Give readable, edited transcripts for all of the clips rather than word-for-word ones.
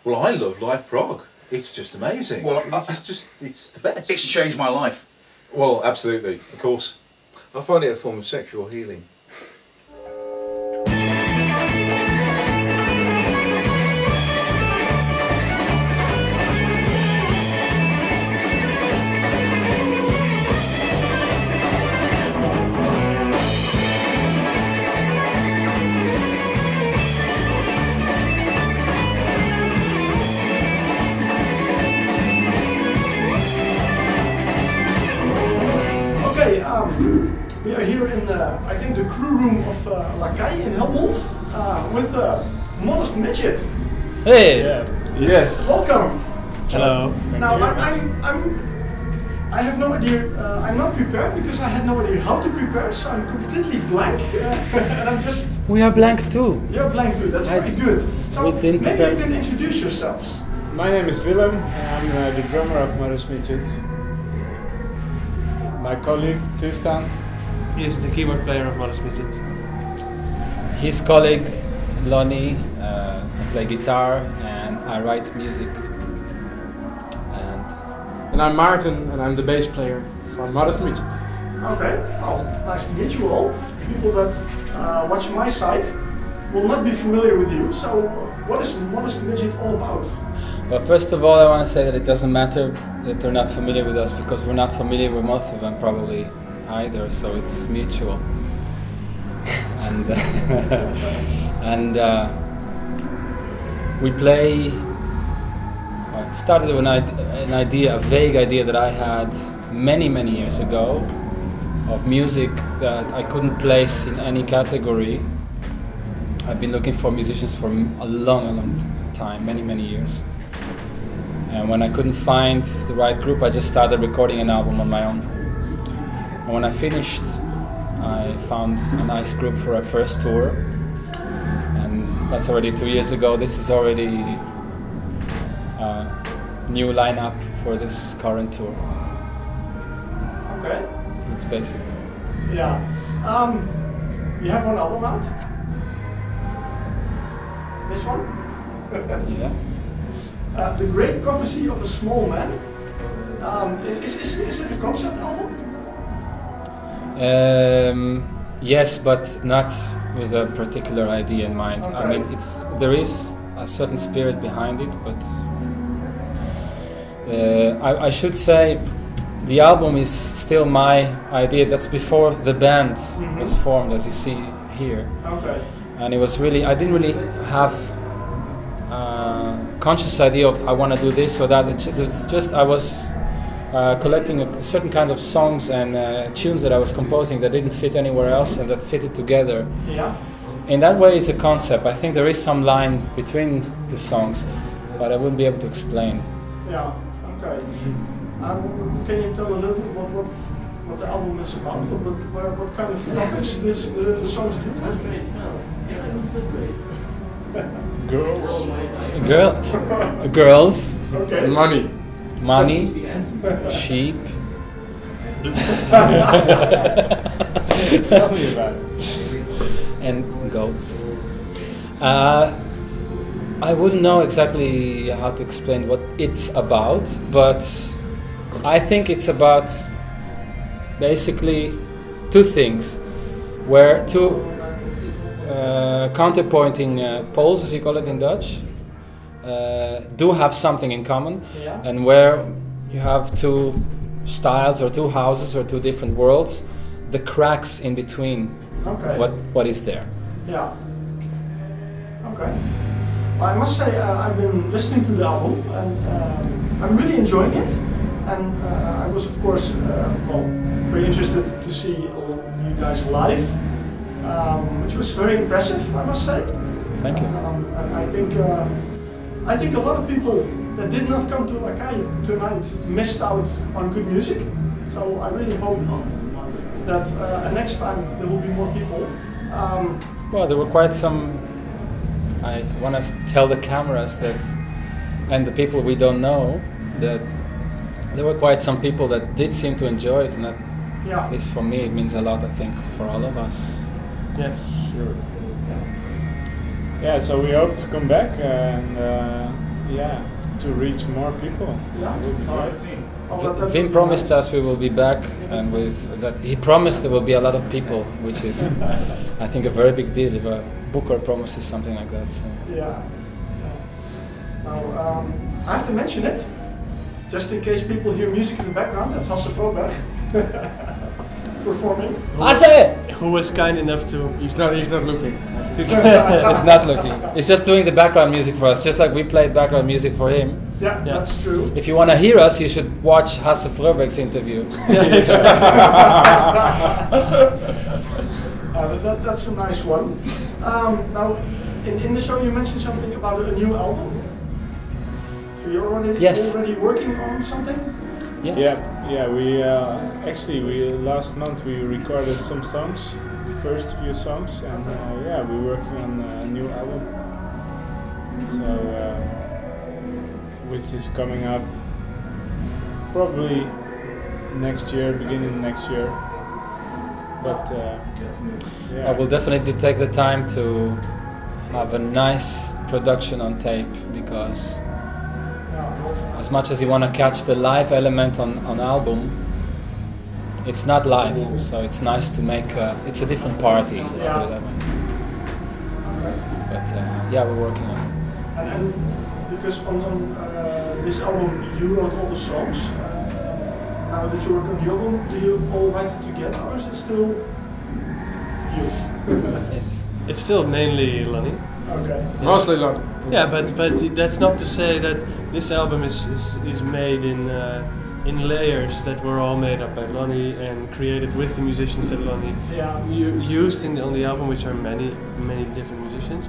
Well, I love live prog. It's just amazing. Well, it's the best. It's changed my life. Well, absolutely, of course. I find it a form of sexual healing. We are here in, I think, the crew room of Lakai in Helmond with Modest Midget. Hey! Yeah. Yes. Welcome. Hello. Now, I have no idea, I'm not prepared because I had no idea how to prepare, so I'm completely blank and I'm just... We are blank too. You're blank too, that's very good. So we didn't maybe prepare. you can introduce yourselves. My name is Willem. I'm the drummer of Modest Midget. My colleague Tristan. He is the keyboard player of Modest Midget. His colleague Lonnie, I play guitar and I write music. And I'm Maarten and I'm the bass player for Modest Midget. Okay, well, nice to meet you all. People that watch my site will not be familiar with you, so what is Modest Midget all about? Well, first of all, I want to say that it doesn't matter that they're not familiar with us because we're not familiar with most of them probably either, so it's mutual. And we play. It started with an idea, a vague idea that I had many years ago of music that I couldn't place in any category. I've been looking for musicians for a long time, many years. And when I couldn't find the right group, I just started recording an album on my own. And when I finished, I found a nice group for our first tour. And that's already 2 years ago. This is already a new lineup for this current tour. Okay. That's basic. Yeah. You have one album out? This one? Yeah. The Great Prophecy of a Small Man. Is it a concept album? Yes, but not with a particular idea in mind. Okay. I mean, there is a certain spirit behind it, but I should say the album is still my idea. That's before the band was formed, as you see here. Okay. And it was really, I didn't really have conscious idea of I want to do this or that. It's just I was collecting certain kinds of songs and tunes that I was composing that didn't fit anywhere else and that fitted together. Yeah. In that way, it's a concept. I think there is some line between the songs, but I wouldn't be able to explain. Yeah. Okay. Can you tell a little bit what the album is about? What kind of topics the songs do? Girls, Okay. money, sheep. Tell me about it. And goats. I wouldn't know exactly how to explain what it's about, but I think it's about basically two things, where two counterpointing poles, as you call it in Dutch, do have something in common, Yeah. and where you have two styles or two houses or two different worlds, the cracks in between, Okay. what is there. Yeah. Okay. Well, I must say I've been listening to the album and I'm really enjoying it. And I was, of course, very interested to see you guys live, which was very impressive, I must say. Thank you. And I think a lot of people that did not come to Lakai tonight missed out on good music. So I really hope that next time there will be more people. Well, there were quite some. I want to tell the cameras that, and the people we don't know, that there were quite some people that did seem to enjoy it, and that, Yeah. at least for me, it means a lot. I think for all of us. Yes, sure. Yeah, so we hope to come back and yeah, to reach more people. Yeah. Would be great. Vim promised us we will be back, and with that he promised there will be a lot of people, which is, I think, a very big deal if a booker promises something like that. So. Yeah. Now, I have to mention it, just in case people hear music in the background. That's Hasse Froberg performing. Hasse! Who was kind enough to... He's not looking. It's not looking. It's just doing the background music for us, just like we played background music for him. Yeah, that's true. If you want to hear us, you should watch Hasse Froberg's interview. That's a nice one. Now, in the show you mentioned something about a new album. So you're already working on something? Yes. Yeah. We last month we recorded some songs, the first few songs, and we're working on a new album. So, which is coming up probably next year, beginning next year. But I will definitely take the time to have a nice production on tape, because as much as you want to catch the live element on album, it's not live, so it's nice to make it's a different party, let's put it that way. But we're working on it. And because on this album you wrote all the songs, now that you work on the album, do you all write it together, or is it still you? It's still mainly Lonnie. Okay. mostly London. Yeah, but that's not to say that this album is made in layers that were all made up by Lonnie and created with the musicians that Lonnie used on the album, which are many different musicians.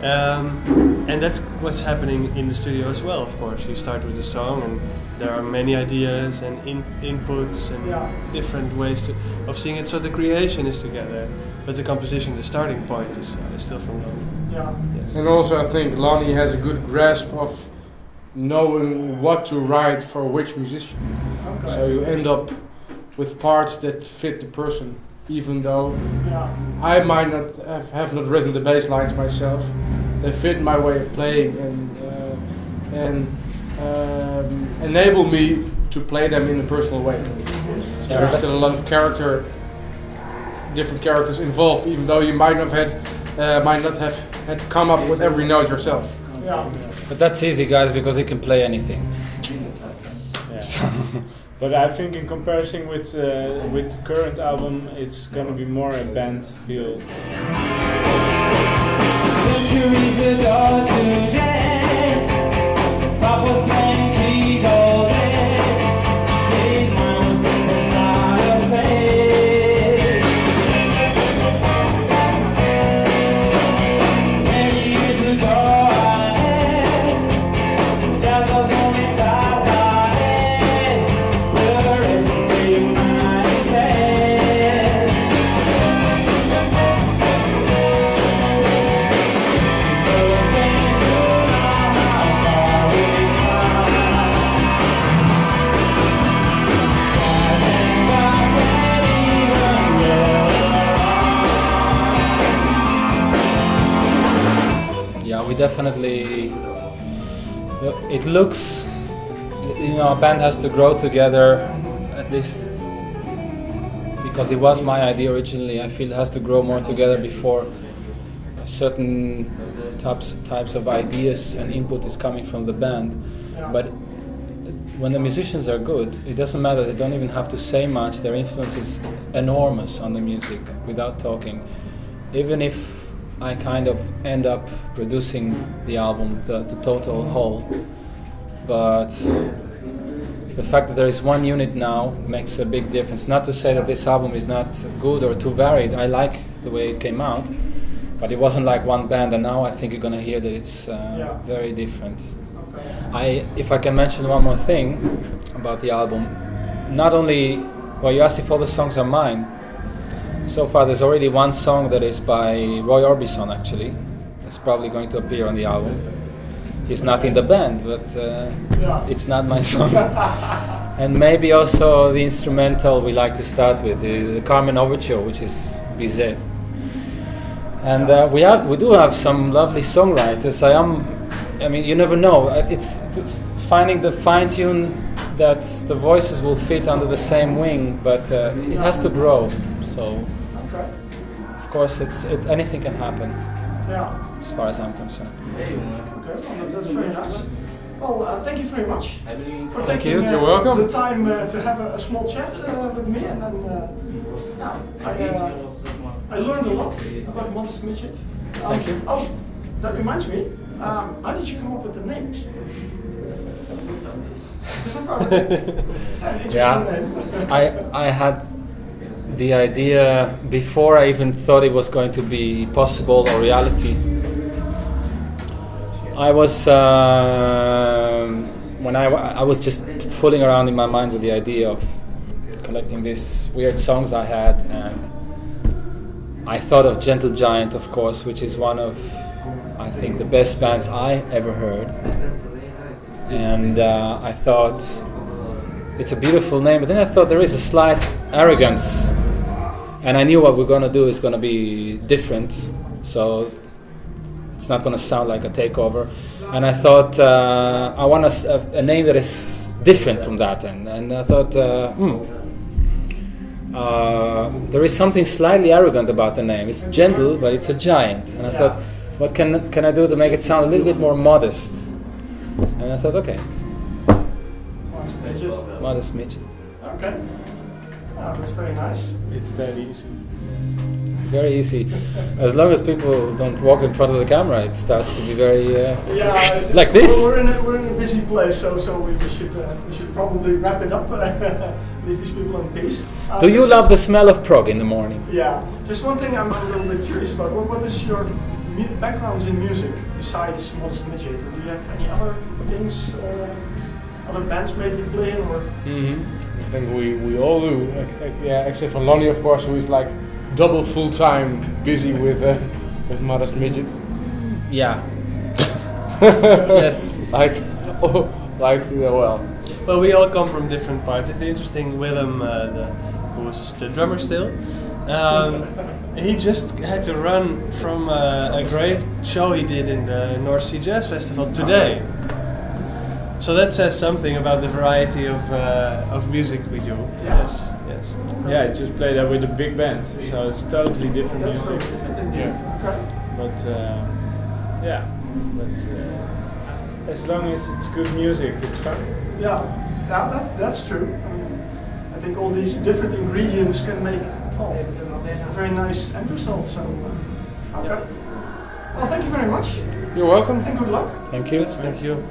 And that's what's happening in the studio as well, of course. You start with a song and there are many ideas and inputs and different ways of seeing it, so the creation is together, but the composition, the starting point is still from Lonnie. Yeah. Yes. And also I think Lonnie has a good grasp of knowing what to write for which musician. Okay. So you end up with parts that fit the person, even though I might not have not written the bass lines myself. They fit my way of playing and enable me to play them in a personal way. So there's still a lot of different characters involved, even though you might not have had come up with every note yourself. Yeah. But that's easy, guys, because you can play anything. Yeah. But I think in comparison with the current album, it's gonna be more a band feel. Centuries ago today, Bob was playing keys all day. His mind was thinking out of faith. Many years ago I had just was moving fast ahead to the rest of the United States. Yeah, we definitely. It looks, a band has to grow together, at least because it was my idea originally. I feel it has to grow more together before certain types of ideas and input is coming from the band. But when the musicians are good, it doesn't matter. They don't even have to say much. Their influence is enormous on the music without talking. Even if I kind of end up producing the album, the total whole. But the fact that there is one unit now makes a big difference. Not to say that this album is not good or too varied. I like the way it came out, but it wasn't like one band, and now I think you're gonna hear that it's very different. If I can mention one more thing about the album, not only, you asked if all the songs are mine. So far there's already one song that is by Roy Orbison, actually. It's probably going to appear on the album. He's not in the band, but it's not my song. And maybe also the instrumental we like to start with, the Carmen Overture, which is Bizet. And we do have some lovely songwriters. I am I mean, you never know. It's finding the fine tune that the voices will fit under the same wing, but it has to grow. So, Okay. of course, anything can happen Yeah. as far as I'm concerned. Okay. Well, that's very nice. Well, thank you very much for Thank taking you. You're welcome. the time to have a small chat with me, and then I learned a lot about Modest Midget. Thank you. Oh, that reminds me. How did you come up with the name? Because I found it an interesting name. I had the idea before I even thought it was going to be possible or reality. I was when I was just fooling around in my mind with the idea of collecting these weird songs I had, and I thought of Gentle Giant, of course, which is one of, I think, the best bands I ever heard. And I thought it's a beautiful name, but then I thought there is a slight arrogance, and I knew what we're gonna do is gonna be different, so it's not gonna sound like a takeover. And I thought I want a name that is different from that, and I thought there is something slightly arrogant about the name. It's gentle, but it's a giant, and I thought, what can I do to make it sound a little bit more modest? And I thought, okay, Modest Midget. Okay. That's very nice. It's that easy. Very easy. As long as people don't walk in front of the camera, it starts to be very like this. We're in a busy place, so we should probably wrap it up. Leave these people in peace. Do you love the smell of Prog in the morning? Yeah. Just one thing I'm a little bit curious about. What is your backgrounds in music besides Modest Midget? Do you have any other things, other bands maybe you play in, or? I think we all do. Yeah, except for Lonnie, of course, who is like double full time busy with Modest Midget. Yeah. Yes. Well. Well, we all come from different parts. It's interesting. Willem, who's the drummer still, he just had to run from a great show he did in the North Sea Jazz Festival today. So that says something about the variety of music we do. Yes. Yeah, I just play that with a big band, so it's totally different That's so music. different indeed. Yeah. Okay. But as long as it's good music, it's fun. Yeah, that's true. I mean, I think all these different ingredients can make a very nice end result. So, okay. Well, thank you very much, You're welcome. and good luck. Thank you. Thank you.